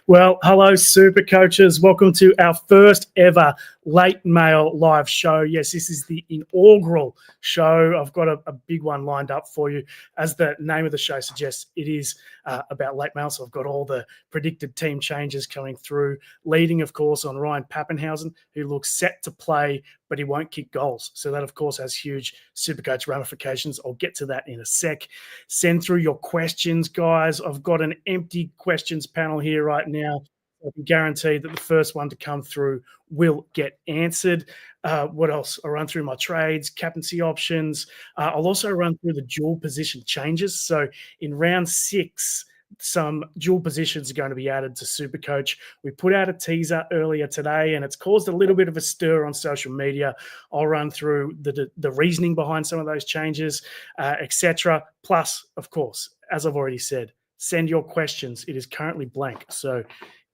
Well, hello, super coaches. Welcome to our first ever late mail live show. Yes, this is the inaugural show. I've got a big one lined up for you. As the name of the show suggests, it is about late mail. So I've got all the predicted team changes coming through, leading, of course, on Ryan Papenhousen, who looks set to play, but he won't kick goals. So that, of course, has huge SuperCoach ramifications. I'll get to that in a sec. Send through your questions, guys. I've got an empty questions panel here right now. I can guarantee that the first one to come through will get answered. What else? I'll run through my trades, captaincy options. I'll also run through the dual position changes. So in round 6, some dual positions are going to be added to SuperCoach. We put out a teaser earlier today, and it's caused a little bit of a stir on social media. I'll run through the reasoning behind some of those changes, etc. Plus, of course, as I've already said, send your questions. It is currently blank. So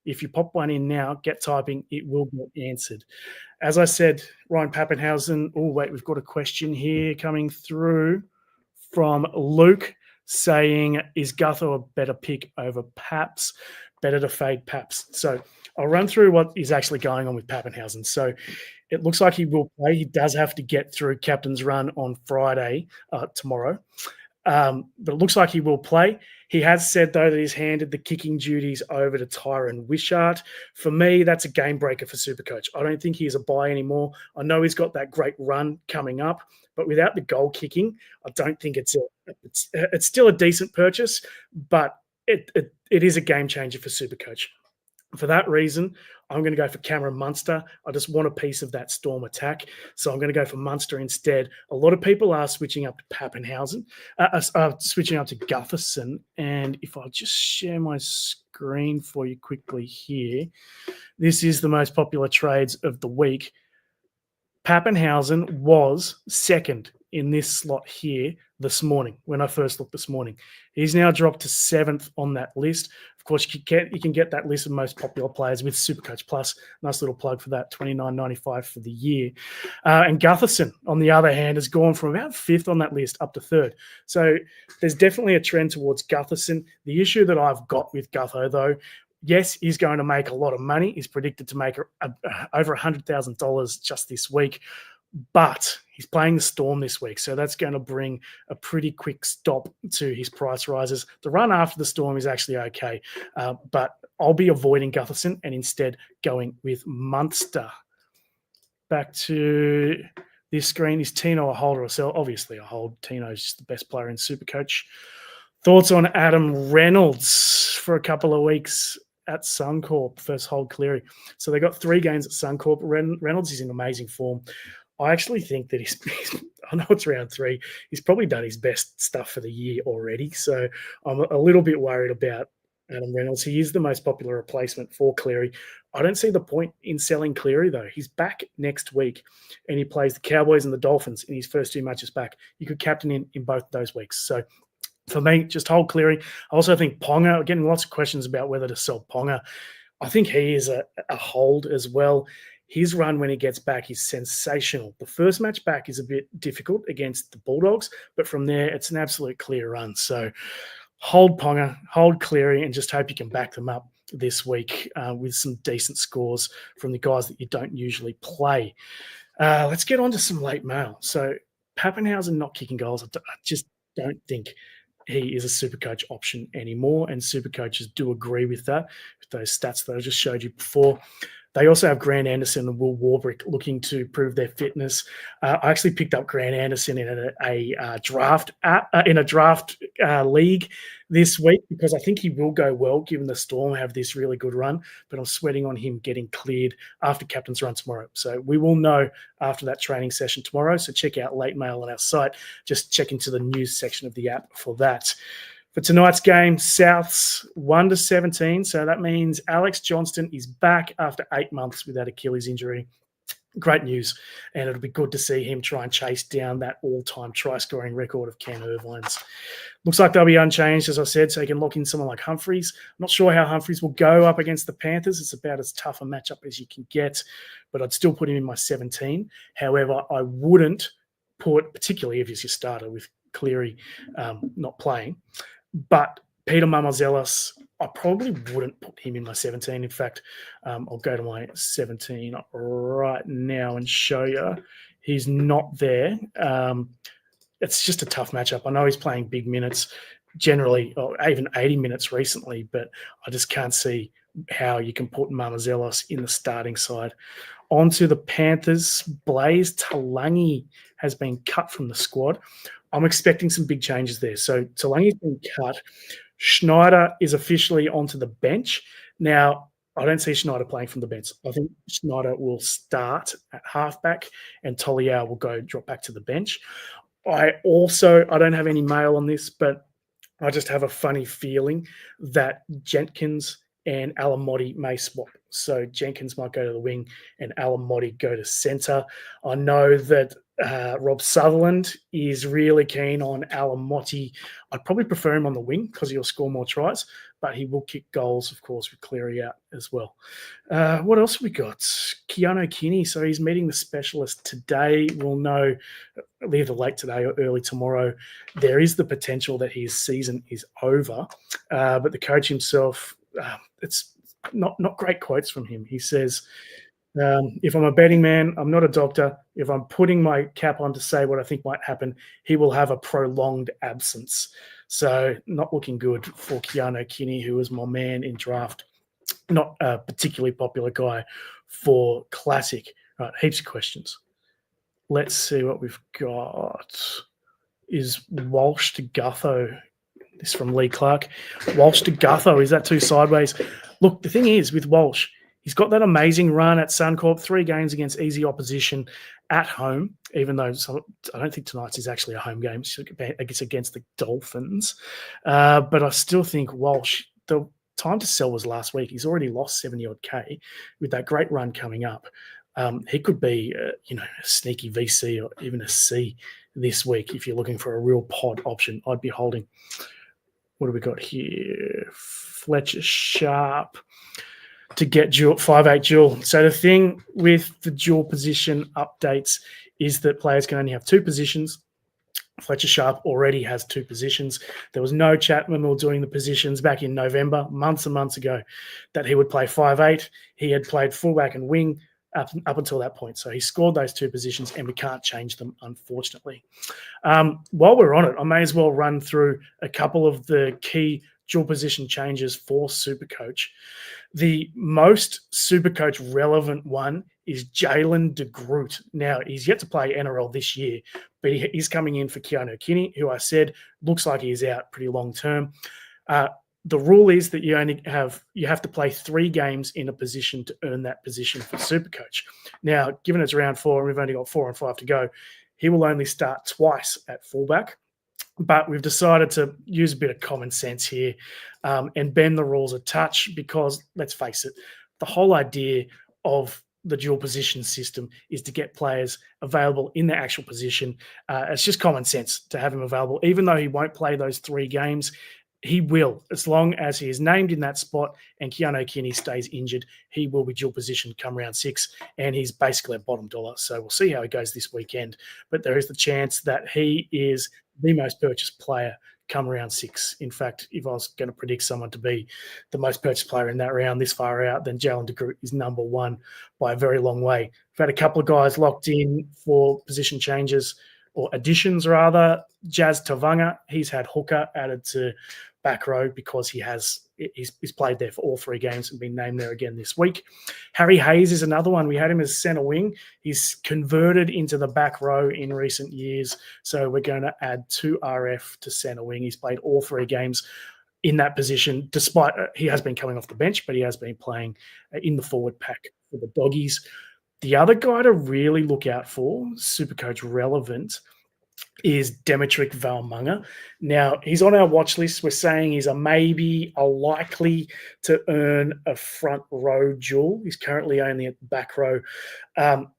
if you pop one in now, get typing, it will get answered. As I said, Ryan Papenhousen. Oh, wait, we've got a question here coming through from Luke saying, is Gutho a better pick over Paps? Better to fade Paps. So I'll run through what is actually going on with Papenhousen. So it looks like he will play. He does have to get through captain's run on Friday, tomorrow. But it looks like he will play. He has said, though, that he's handed the kicking duties over to Tyron Wishart. For me, that's a game breaker for SuperCoach. I don't think he's a buy anymore. I know he's got that great run coming up, but without the goal kicking, I don't think it's still a decent purchase, but it is a game changer for SuperCoach. For that reason, I'm going to go for Cameron Munster. I just want a piece of that Storm attack. So I'm going to go for Munster instead. A lot of people are switching up to Papenhousen, switching up to Gutherson. And if I just share my screen for you quickly here, this is the most popular trades of the week. Papenhousen was second in this slot here this morning, when I first looked this morning. He's now dropped to 7th on that list. Of course, you can get that list of most popular players with SuperCoach Plus. Nice little plug for that, $29.95 for the year. And Gutherson, on the other hand, has gone from about 5th on that list up to 3rd. So there's definitely a trend towards Gutherson. The issue that I've got with Gutho, though, yes, he's going to make a lot of money. He's predicted to make over $100,000 just this week. But he's playing the Storm this week, so that's going to bring a pretty quick stop to his price rises. The run after the Storm is actually okay, but I'll be avoiding Gutherson and instead going with Munster. Back to this screen. Is Tino a hold or a sell? Obviously a hold. Tino's just the best player in SuperCoach. Thoughts on Adam Reynolds for a couple of weeks at Suncorp? First hold Cleary. So they got 3 games at Suncorp. Reynolds is in amazing form. I actually think that he's I know it's round 3. He's probably done his best stuff for the year already. So I'm a little bit worried about Adam Reynolds. He is the most popular replacement for Cleary. I don't see the point in selling Cleary, though. He's back next week, and he plays the Cowboys and the Dolphins in his first 2 matches back. You could captain in both those weeks. So for me, just hold Cleary. I also think Ponga, getting lots of questions about whether to sell Ponga. I think he is a hold as well. His run when he gets back is sensational. The first match back is a bit difficult against the Bulldogs, but from there, it's an absolute clear run. So hold Ponga, hold Cleary, and just hope you can back them up this week with some decent scores from the guys that you don't usually play. Let's get on to some late mail. So Papenhousen not kicking goals, I just don't think he is a SuperCoach option anymore, and SuperCoaches do agree with that, with those stats that I just showed you before. They also have Grant Anderson and Will Warbrick looking to prove their fitness. I actually picked up Grant Anderson in a draft league this week because I think he will go well, given the Storm have this really good run. But I'm sweating on him getting cleared after captain's run tomorrow. So we will know after that training session tomorrow. So check out Late Mail on our site. Just check into the news section of the app for that. For tonight's game, Souths 1-17. So that means Alex Johnston is back after 8 months with that Achilles injury. Great news. And it'll be good to see him try and chase down that all-time try-scoring record of Ken Irvine's. Looks like they'll be unchanged, as I said, so you can lock in someone like Humphries. I'm not sure how Humphries will go up against the Panthers. It's about as tough a matchup as you can get, but I'd still put him in my 17. However, I wouldn't put, particularly if he's your starter with Cleary not playing, but Peter Mamouzelos, I probably wouldn't put him in my 17. In fact, I'll go to my 17 right now and show you. He's not there. It's just a tough matchup. I know he's playing big minutes generally, or even 80 minutes recently, but I just can't see how you can put Marmazelos in the starting side. On to the Panthers. Blaze Talangi has been cut from the squad. I'm expecting some big changes there. So Talangi's been cut. Schneider is officially onto the bench. Now, I don't see Schneider playing from the bench. I think Schneider will start at halfback and Toliau will drop back to the bench. I don't have any mail on this, but I just have a funny feeling that Jenkins and Alamotti may swap. So Jenkins might go to the wing and Alamotti go to centre. I know that Rob Sutherland is really keen on Alamotti. I'd probably prefer him on the wing because he'll score more tries, but he will kick goals, of course, with Cleary out as well. What else have we got? Keanu Kinney. So he's meeting the specialist today. We'll know either late today or early tomorrow. There is the potential that his season is over, but the coach himself, it's not great quotes from him. He says, if I'm a betting man, I'm not a doctor. If I'm putting my cap on to say what I think might happen, he will have a prolonged absence. So not looking good for Keanu Kinney, who was my man in draft. Not a particularly popular guy for Classic. Right, heaps of questions. Let's see what we've got. Is Walsh to Gutho? This from Lee Clark. Walsh to Gutho, is that too sideways? Look, the thing is with Walsh, he's got that amazing run at Suncorp, 3 games against easy opposition at home, even though I don't think tonight's is actually a home game. It's against the Dolphins. But I still think Walsh, the time to sell was last week. He's already lost 70-odd K with that great run coming up. He could be, a sneaky VC or even a C this week if you're looking for a real pod option. I'd be holding. What do we got here? Fletcher Sharp to get dual 5'8" dual. So the thing with the dual position updates is that players can only have 2 positions. Fletcher Sharp already has 2 positions. There was no chat when we were doing the positions back in November, months and months ago, that he would play 5'8". He had played fullback and wing up until that point. So he scored those 2 positions and we can't change them, unfortunately. While we're on it, I may as well run through a couple of the key dual position changes for SuperCoach. The most SuperCoach relevant one is Jalen de Groot. Now, he's yet to play NRL this year, but he's coming in for Keanu Kinney, who I said looks like he's out pretty long term. The rule is that you have to play 3 games in a position to earn that position for SuperCoach. Now, given it's round 4 and we've only got 4 and 5 to go, he will only start twice at fullback. But we've decided to use a bit of common sense here and bend the rules a touch because, let's face it, the whole idea of the dual position system is to get players available in their actual position. It's just common sense to have him available. Even though he won't play those 3 games, he will, as long as he is named in that spot and Keanu Kinney stays injured, he will be dual position come round 6, and he's basically a bottom dollar. So we'll see how he goes this weekend. But there is the chance that he is the most purchased player come round 6. In fact, if I was going to predict someone to be the most purchased player in that round this far out, then Jalen de Groot is number 1 by a very long way. We've had a couple of guys locked in for position changes or additions rather. Jazz Tavanga, he's had hooker added to back row because he's played there for all 3 games and been named there again this week. Harry Hayes is another one. We had him as centre wing. He's converted into the back row in recent years, so we're going to add 2 RF to centre wing. He's played all 3 games in that position, despite he has been coming off the bench, but he has been playing in the forward pack for the Doggies. The other guy to really look out for, SuperCoach relevant, is Demetric Valmunga. Now, he's on our watch list. We're saying he's a likely to earn a front row duel. He's currently only at the back row.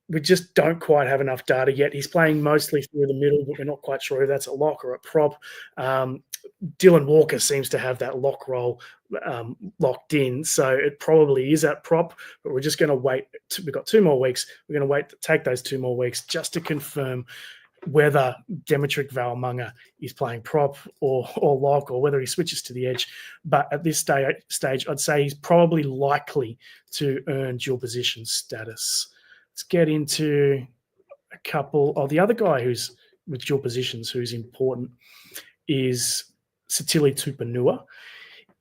We just don't quite have enough data yet. He's playing mostly through the middle, but we're not quite sure if that's a lock or a prop. Dylan Walker seems to have that lock role locked in, so it probably is at prop, but we're just going to wait. We've got 2 more weeks. We're going to wait to take those 2 more weeks just to confirm whether Demetric Valamunga is playing prop or lock, or whether he switches to the edge. But at this stage, I'd say he's probably likely to earn dual position status. Let's get into a couple. Oh, the other guy who's with dual positions who's important is Satili Tupanua.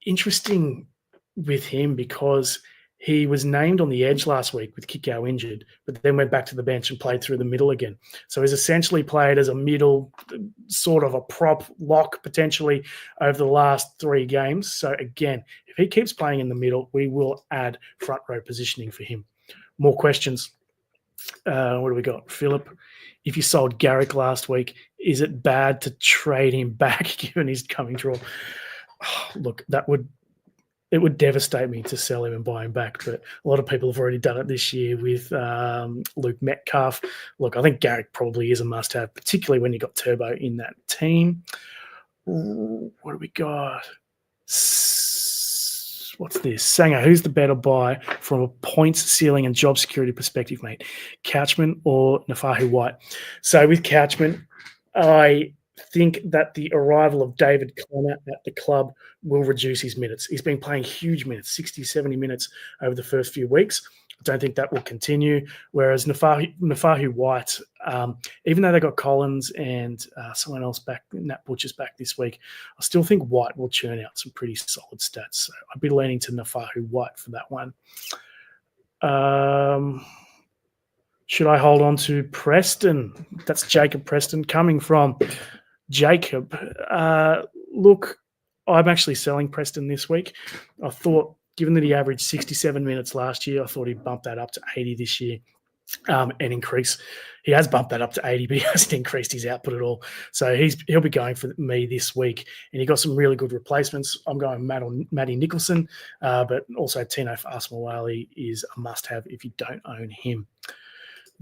Interesting with him because he was named on the edge last week with Kikau injured, but then went back to the bench and played through the middle again. So he's essentially played as a middle, sort of a prop lock potentially over the last 3 games. So again, if he keeps playing in the middle, we will add front row positioning for him. More questions. What do we got? Philip, if you sold Garrick last week, is it bad to trade him back given his coming draw? Oh, look, it would devastate me to sell him and buy him back, but a lot of people have already done it this year with Luke Metcalf. Look, I think Garrick probably is a must-have, particularly when you got Turbo in that team. What do we got? What's this? Sanger, who's the better buy from a points, ceiling, and job security perspective, mate? Couchman or Nafahu White? So with Couchman, I think that the arrival of David Connor at the club will reduce his minutes. He's been playing huge minutes, 60, 70 minutes over the first few weeks. I don't think that will continue. Whereas Nafahu White, even though they got Collins and someone else back, Nat Butcher's back this week, I still think White will churn out some pretty solid stats. So I'd be leaning to Nafahu White for that one. Should I hold on to Preston? That's Jacob Preston coming from Jacob. Look, I'm actually selling Preston this week. I thought, given that he averaged 67 minutes last year, I thought he'd bump that up to 80 this year and increase. He has bumped that up to 80, but he hasn't increased his output at all. So he'll be going for me this week. And he got some really good replacements. I'm going Matty Nicholson, but also Tino Fa'asuamaleaui is a must-have if you don't own him.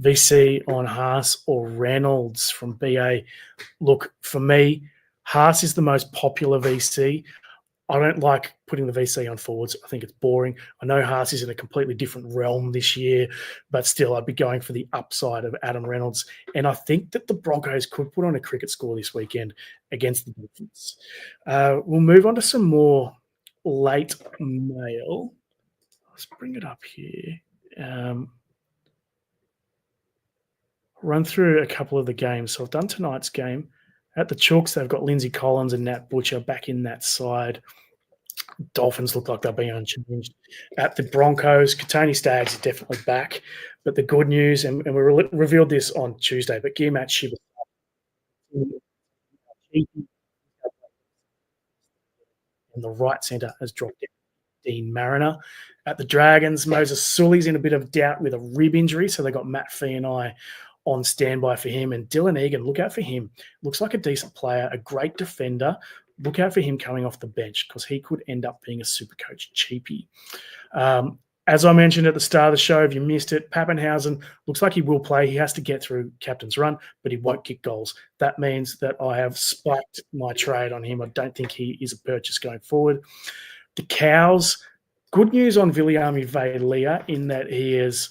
VC on Haas or Reynolds from BA. Look, for me, Haas is the most popular VC. I don't like putting the VC on forwards. I think it's boring. I know Haas is in a completely different realm this year, but still I'd be going for the upside of Adam Reynolds. And I think that the Broncos could put on a cricket score this weekend against the Dolphins. We'll move on to some more late mail. Let's bring it up here. Run through a couple of the games. So I've done tonight's game. At the Chooks, they've got Lindsay Collins and Nat Butcher back in that side. Dolphins look like they'll be unchanged. At the Broncos, Katoni Staggs is definitely back. But the good news, and we revealed this on Tuesday, but Guillemette Shiba in the right centre has dropped down. Dean Mariner. At the Dragons, Moses Sully's in a bit of doubt with a rib injury, so they got Matt Fee and I on standby for him. And Dylan Egan, look out for him. Looks like a decent player, a great defender. Look out for him coming off the bench because he could end up being a SuperCoach cheapie. As I mentioned at the start of the show, if you missed it, Papenhousen looks like he will play. He has to get through captain's run, but he won't kick goals. That means that I have spiked my trade on him. I don't think he is a purchase going forward. The Cows, good news on Viliami Vailea in that he has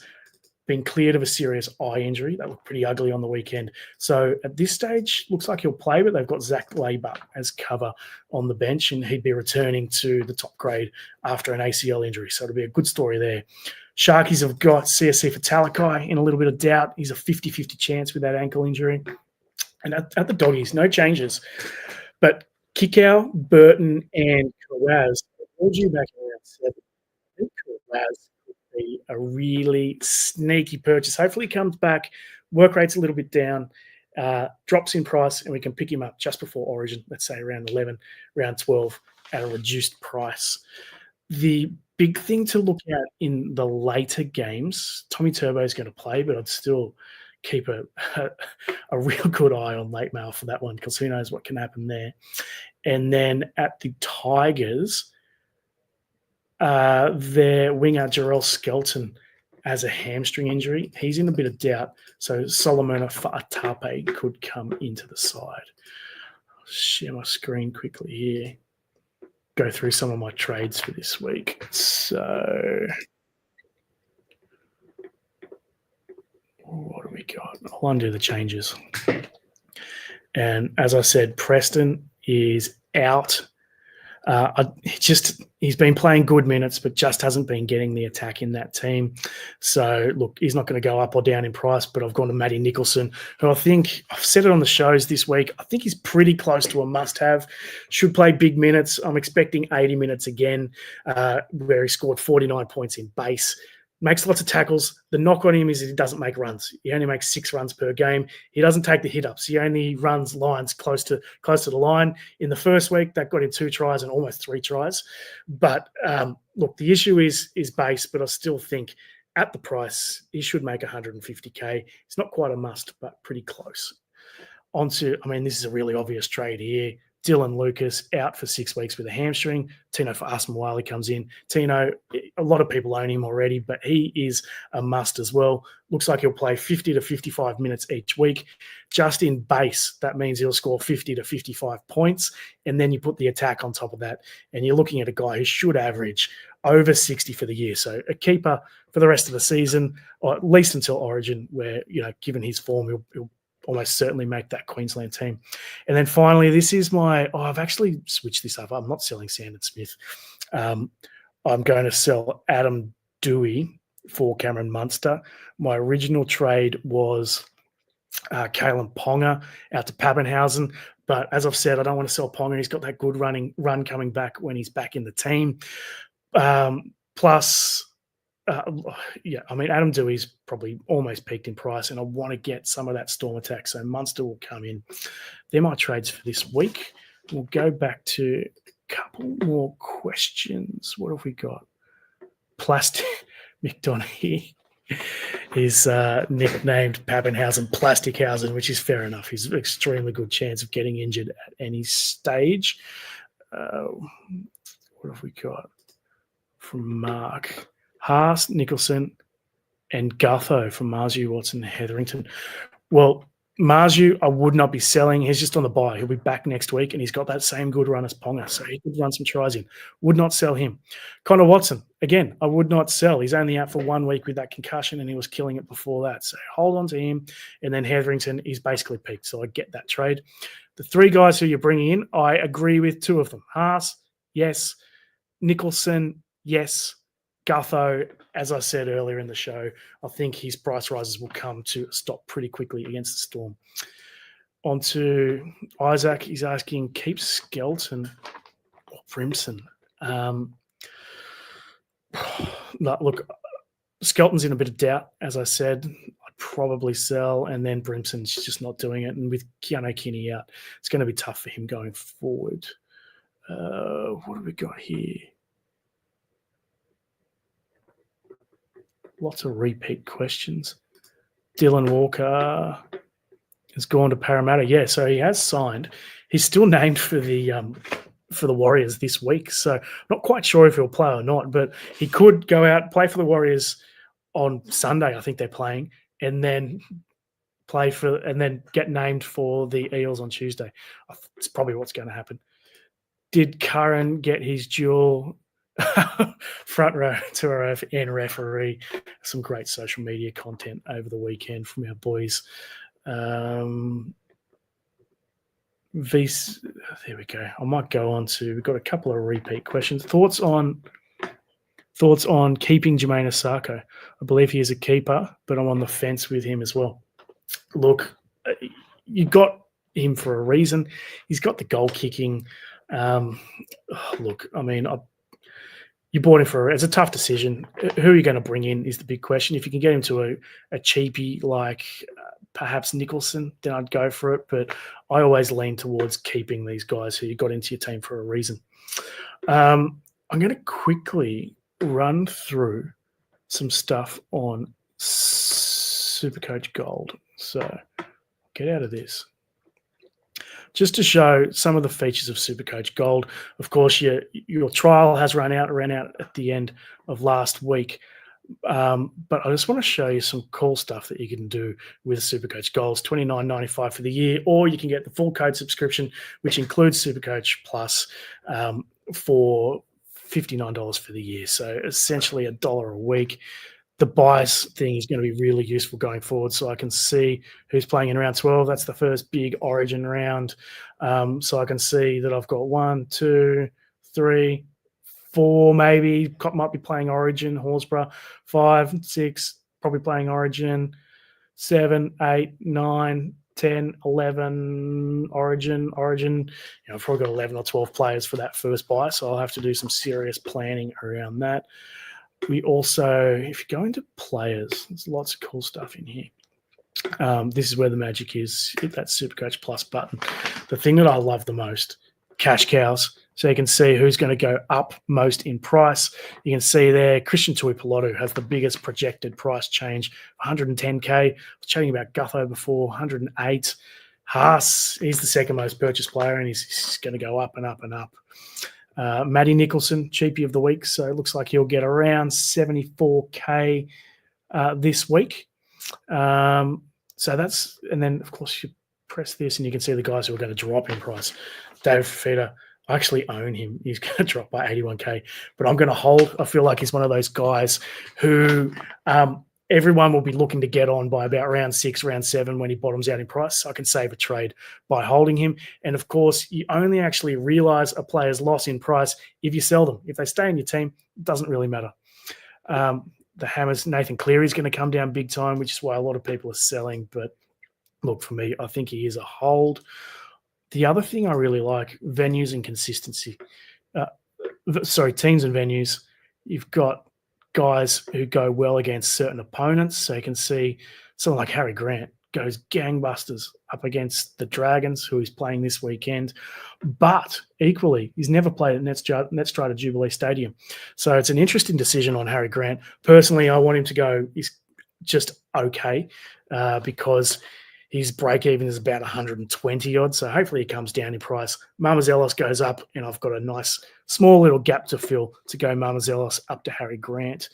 been cleared of a serious eye injury. That looked pretty ugly on the weekend. So at this stage, looks like he'll play, but they've got Zach Labour as cover on the bench, and he'd be returning to the top grade after an ACL injury. So it'll be a good story there. Sharkies have got CSC for Talakai in a little bit of doubt. He's a 50-50 chance with that ankle injury. And at the Doggies, no changes. But Kikau, Burton, and Kawaz, all due back around 7. I think Kawaz be a really sneaky purchase. Hopefully he comes back, work rate's a little bit down, drops in price, and we can pick him up just before Origin, let's say around 11, around 12 at a reduced price. The big thing to look at in the later games, Tommy Turbo is going to play, but I'd still keep a real good eye on late mail for that one because who knows what can happen there. And then at the Tigers, their winger, Jarrell Skelton, has a hamstring injury. He's in a bit of doubt. So Solomona Fa'atape could come into the side. I'll share my screen quickly here. Go through some of my trades for this week. So what do we got? I'll undo the changes. And as I said, Preston is out. He's been playing good minutes, but just hasn't been getting the attack in that team. So, look, he's not going to go up or down in price, but I've gone to Matty Nicholson, who I think, I've said it on the shows this week, I think he's pretty close to a must-have. Should play big minutes. I'm expecting 80 minutes again, where he scored 49 points in base. Makes lots of tackles. The knock on him is he doesn't make runs. He only makes 6 runs per game. He doesn't take the hit-ups. He only runs lines close to the line. In the first week, that got him 2 tries and almost 3 tries. But, look, the issue is base, but I still think at the price, he should make 150K. It's not quite a must, but pretty close. This is a really obvious trade here. Dylan Lucas out for 6 weeks with a hamstring. Tino Fa'asuamaleaui comes in. Tino, a lot of people own him already, but he is a must as well. Looks like he'll play 50 to 55 minutes each week. Just in base, that means he'll score 50 to 55 points, and then you put the attack on top of that, and you're looking at a guy who should average over 60 for the year. So a keeper for the rest of the season, or at least until Origin, where, given his form, he'll almost certainly make that Queensland team. And then finally, this is I've actually switched this up. I'm not selling Sandon Smith. I'm going to sell Adam Dewey for Cameron Munster. My original trade was Kalen Ponga out to Papenhousen. But as I've said, I don't want to sell Ponga. He's got that good run coming back when he's back in the team. Plus, Adam Dewey's probably almost peaked in price, and I want to get some of that Storm attack. So Munster will come in. They're my trades for this week. We'll go back to a couple more questions. What have we got? Plastic McDonough is nicknamed Papenhousen Plastikhausen, which is fair enough. He's an extremely good chance of getting injured at any stage. What have we got from Mark? Haas, Nicholson, and Gutho from Marzu, Watson, Hetherington. Well, Marzu, I would not be selling. He's just on the buy. He'll be back next week, and he's got that same good run as Ponga, so he could run some tries in. Would not sell him. Connor Watson, again, I would not sell. He's only out for 1 week with that concussion, and he was killing it before that. So hold on to him. And then Hetherington, he's basically peaked, so I get that trade. The 3 guys who you're bringing in, I agree with 2 of them. Haas, yes. Nicholson, yes. Gutho, as I said earlier in the show, I think his price rises will come to a stop pretty quickly against the Storm. On to Isaac. He's asking, keep Skelton or Brimson? Look, Skelton's in a bit of doubt, as I said. I'd probably sell, and then Brimson's just not doing it. And with Keanu Kinney out, it's going to be tough for him going forward. What have we got here? Lots of repeat questions. Dylan Walker has gone to Parramatta. Yeah, so he has signed. He's still named for the Warriors this week. So not quite sure if he'll play or not, but he could go out, play for the Warriors on Sunday, I think they're playing, and then get named for the Eels on Tuesday. It's probably what's going to happen. Did Curran get his dual front row to RF and referee? Some great social media content over the weekend from our boys. There we go. I might go on to, we've got a couple of repeat questions. Thoughts on keeping Jermaine Osako? I believe he is a keeper, but I'm on the fence with him as well. Look, you got him for a reason. He's got the goal kicking. You bought him it's a tough decision. Who are you going to bring in is the big question. If you can get him to a cheapie like perhaps Nicholson, then I'd go for it. But I always lean towards keeping these guys who you got into your team for a reason. I'm going to quickly run through some stuff on SuperCoach Gold. So get out of this. Just to show some of the features of SuperCoach Gold. Of course, your trial has ran out at the end of last week. But I just want to show you some cool stuff that you can do with SuperCoach Gold. It's $29.95 for the year, or you can get the full code subscription, which includes SuperCoach Plus, for $59 for the year. So essentially $1 a week. the bias thing is going to be really useful going forward, so I can see who's playing in round 12. That's the first big Origin round. So I can see that I've got 1, 2, 3, 4 maybe. Might be playing Origin, Horsburgh. 5, 6, probably playing Origin. 7, 8, 9, 10, 11, Origin. I've probably got 11 or 12 players for that first buy, so I'll have to do some serious planning around that. We also, if you go into players, there's lots of cool stuff in here. This is where the magic is. Hit that SuperCoach Plus button. The thing that I love the most, cash cows. So you can see who's going to go up most in price. You can see there, Christian Tuipulotu has the biggest projected price change, 110K. I was chatting about Gutho before, 108. Haas, he's the second most purchased player, and he's going to go up and up and up. Matty Nicholson, cheapie of the week, so it looks like he'll get around 74K this week. So that's, and then of course you press this and you can see the guys who are going to drop in price. Dave Fifita, I actually own him. He's going to drop by 81K, but I'm going to hold. I feel like he's one of those guys who everyone will be looking to get on by about round 6, round 7 when he bottoms out in price. So I can save a trade by holding him. And of course, you only actually realize a player's loss in price if you sell them. If they stay in your team, it doesn't really matter. The Hammers, Nathan Cleary is going to come down big time, which is why a lot of people are selling. But look, for me, I think he is a hold. The other thing I really like, venues and consistency. Teams and venues. You've got guys who go well against certain opponents. So you can see someone like Harry Grant goes gangbusters up against the Dragons, who he's playing this weekend. But equally, he's never played at Netstrata Jubilee Stadium. So it's an interesting decision on Harry Grant. Personally, I want him to go, he's just okay because his break-even is about 120 odd. So hopefully he comes down in price. Marmazelos goes up, and I've got a nice small little gap to fill to go Marmazelos up to Harry Grant.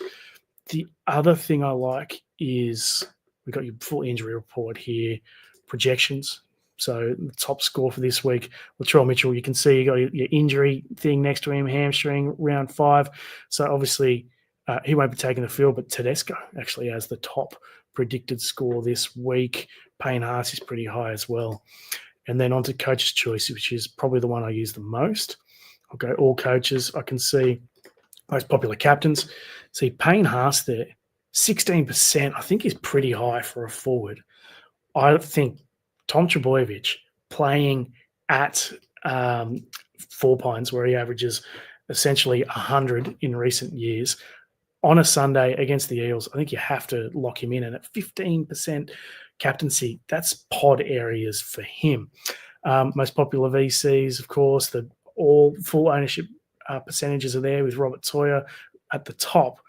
The other thing I like is we've got your full injury report here, projections. So the top score for this week, Latrell Mitchell, you can see you got your injury thing next to him, hamstring, round 5. So obviously he won't be taking the field, but Tedesco actually has the top predicted score this week. Payne Haas is pretty high as well. And then on to Coach's Choice, which is probably the one I use the most. I'll go all coaches. I can see most popular captains. See Payne Haas there, 16%, I think is pretty high for a forward. I think Tom Trbojevic playing at Four Pines, where he averages essentially 100 in recent years, on a Sunday against the Eels, I think you have to lock him in. And at 15% captaincy, that's pod areas for him. Most popular VCs, of course, all full ownership percentages are there with Robert Toyer at the top.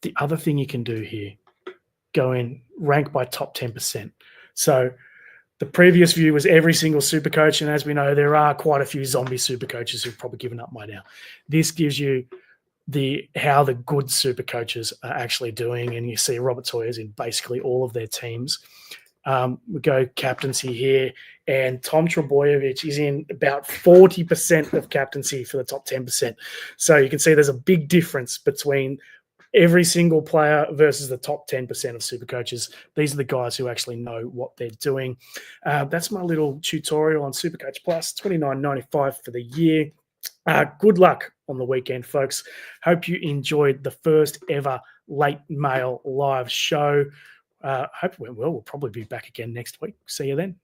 The other thing you can do here, go in, rank by top 10%. So the previous view was every single super coach, and as we know, there are quite a few zombie super coaches who've probably given up by now. This gives you how the good super coaches are actually doing, and you see Robert Toyer's in basically all of their teams. We go captaincy here, and Tom Trbojevic is in about 40% of captaincy for the top 10%. So you can see there's a big difference between every single player versus the top 10% of super coaches. These are the guys who actually know what they're doing. That's my little tutorial on SuperCoach Plus, $29.95 for the year. Good luck on the weekend, folks. Hope you enjoyed the first ever late mail live show. Hope it went well. We'll probably be back again next week. See you then.